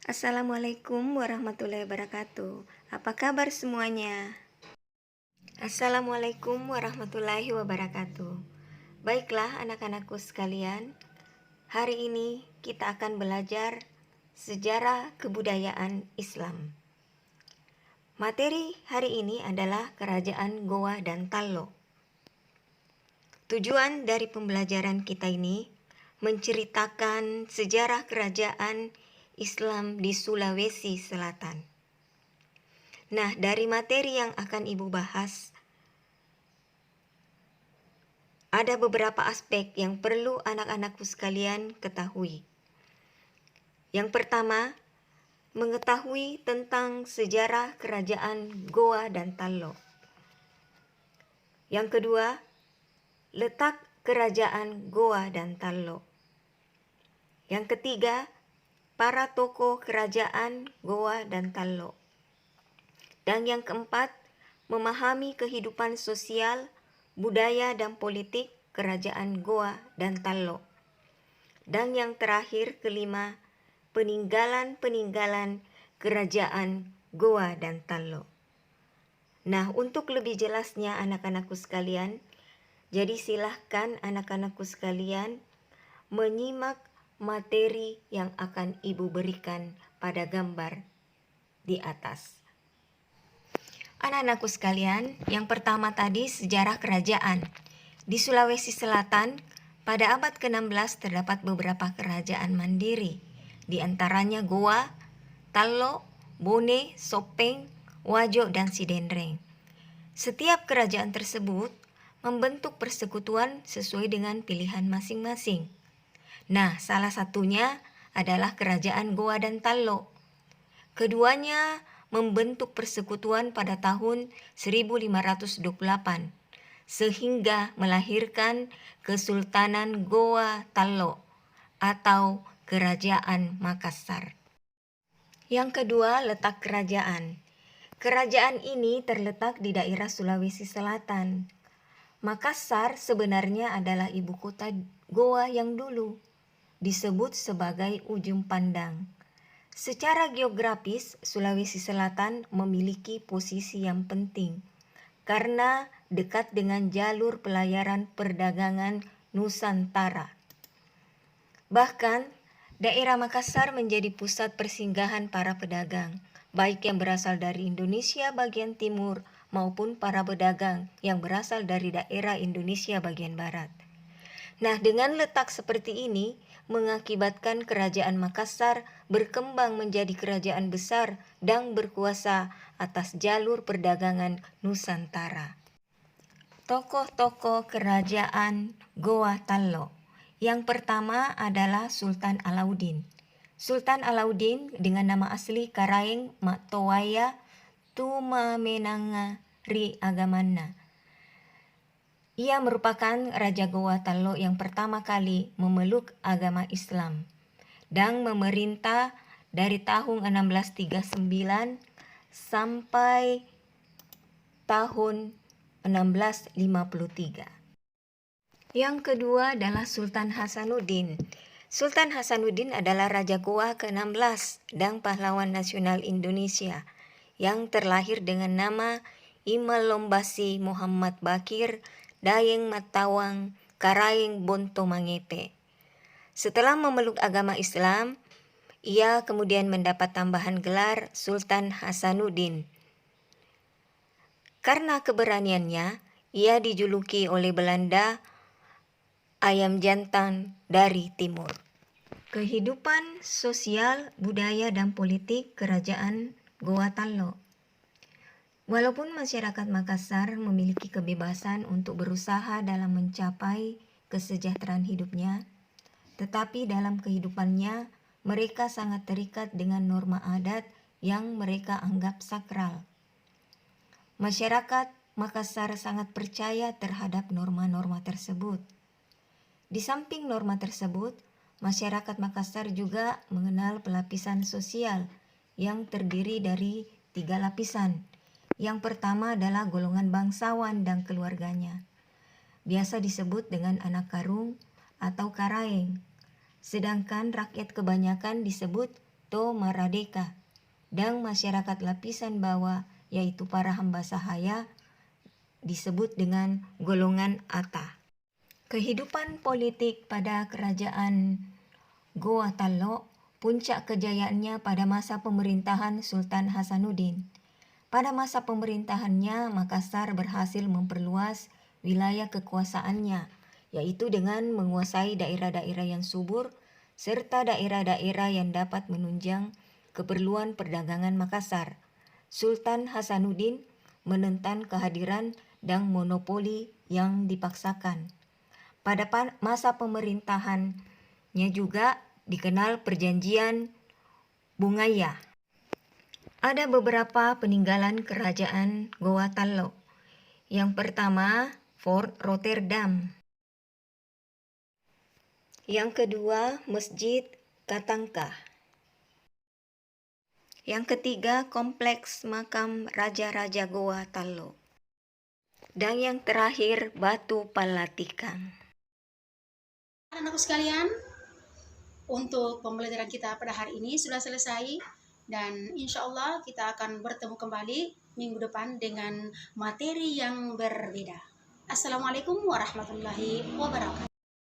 Assalamualaikum warahmatullahi wabarakatuh. Apa kabar semuanya? Assalamualaikum warahmatullahi wabarakatuh. Baiklah anak-anakku sekalian, hari ini kita akan belajar sejarah kebudayaan Islam. Materi hari ini adalah Kerajaan Goa dan Tallo. Tujuan dari pembelajaran kita ini menceritakan sejarah kerajaan Islam di Sulawesi Selatan. Nah, dari materi yang akan Ibu bahas, ada beberapa aspek yang perlu anak-anakku sekalian ketahui. Yang pertama, mengetahui tentang sejarah kerajaan Goa dan Tallo. Yang kedua, letak kerajaan Goa dan Tallo. Yang ketiga, para tokoh kerajaan Goa dan Tallo. Dan yang keempat, memahami kehidupan sosial, budaya dan politik kerajaan Goa dan Tallo. Dan yang terakhir, kelima, peninggalan-peninggalan kerajaan Goa dan Tallo. Nah, untuk lebih jelasnya anak-anakku sekalian, jadi silahkan anak-anakku sekalian menyimak materi yang akan Ibu berikan pada gambar di atas. Anak-anakku sekalian, yang pertama tadi sejarah kerajaan. Di Sulawesi Selatan, pada abad ke-16 terdapat beberapa kerajaan mandiri, di antaranya Goa, Tallo, Bone, Sopeng, Wajo, dan Sidendreng. Setiap kerajaan tersebut membentuk persekutuan sesuai dengan pilihan masing-masing. Nah, salah satunya adalah kerajaan Goa dan Tallo. Keduanya membentuk persekutuan pada tahun 1528 sehingga melahirkan Kesultanan Goa Tallo atau Kerajaan Makassar. Yang kedua, letak kerajaan. Kerajaan ini terletak di daerah Sulawesi Selatan. Makassar sebenarnya adalah ibu kota Goa yang dulu, disebut sebagai ujung pandang. Secara geografis, Sulawesi Selatan memiliki posisi yang penting karena dekat dengan jalur pelayaran perdagangan Nusantara. Bahkan, daerah Makassar menjadi pusat persinggahan para pedagang, baik yang berasal dari Indonesia bagian timur maupun para pedagang yang berasal dari daerah Indonesia bagian barat. Nah, dengan letak seperti ini, mengakibatkan kerajaan Makassar berkembang menjadi kerajaan besar dan berkuasa atas jalur perdagangan Nusantara. Tokoh-tokoh kerajaan Goa Tallo. Yang pertama adalah Sultan Alauddin. Sultan Alauddin dengan nama asli Karaeng Matowaya Tumamenangari Agamanna. Ia merupakan Raja Goa Tallo yang pertama kali memeluk agama Islam dan memerintah dari tahun 1639 sampai tahun 1653. Yang kedua adalah Sultan Hasanuddin. Sultan Hasanuddin adalah Raja Goa ke-16 dan pahlawan nasional Indonesia yang terlahir dengan nama Imal Lombasi Muhammad Bakir Dayeng Matawang Karaeng Bonto Mangepe. Setelah memeluk agama Islam, ia kemudian mendapat tambahan gelar Sultan Hasanuddin. Karena keberaniannya, ia dijuluki oleh Belanda ayam jantan dari timur. Kehidupan sosial, budaya, dan politik kerajaan Goa Tallo. Walaupun masyarakat Makassar memiliki kebebasan untuk berusaha dalam mencapai kesejahteraan hidupnya, tetapi dalam kehidupannya mereka sangat terikat dengan norma adat yang mereka anggap sakral. Masyarakat Makassar sangat percaya terhadap norma-norma tersebut. Di samping norma tersebut, masyarakat Makassar juga mengenal pelapisan sosial yang terdiri dari 3 lapisan. Yang pertama adalah golongan bangsawan dan keluarganya. Biasa disebut dengan anak karung atau karaeng. Sedangkan rakyat kebanyakan disebut Tomaradeka, dan masyarakat lapisan bawah yaitu para hamba sahaya disebut dengan golongan Ata. Kehidupan politik pada kerajaan Goa Tallo puncak kejayaannya pada masa pemerintahan Sultan Hasanuddin. Pada masa pemerintahannya, Makassar berhasil memperluas wilayah kekuasaannya, yaitu dengan menguasai daerah-daerah yang subur serta daerah-daerah yang dapat menunjang keperluan perdagangan Makassar. Sultan Hasanuddin menentang kehadiran dan monopoli yang dipaksakan. Pada masa pemerintahannya juga dikenal Perjanjian Bungaya. Ada beberapa peninggalan kerajaan Goa Tallo. Yang pertama, Fort Rotterdam. Yang kedua, Masjid Katangka. Yang ketiga, Kompleks Makam Raja-Raja Goa Tallo. Dan yang terakhir, Batu Palatikang. Anak-anakku sekalian, untuk pembelajaran kita pada hari ini sudah selesai, dan insya Allah kita akan bertemu kembali minggu depan dengan materi yang berbeda. Assalamualaikum warahmatullahi wabarakatuh.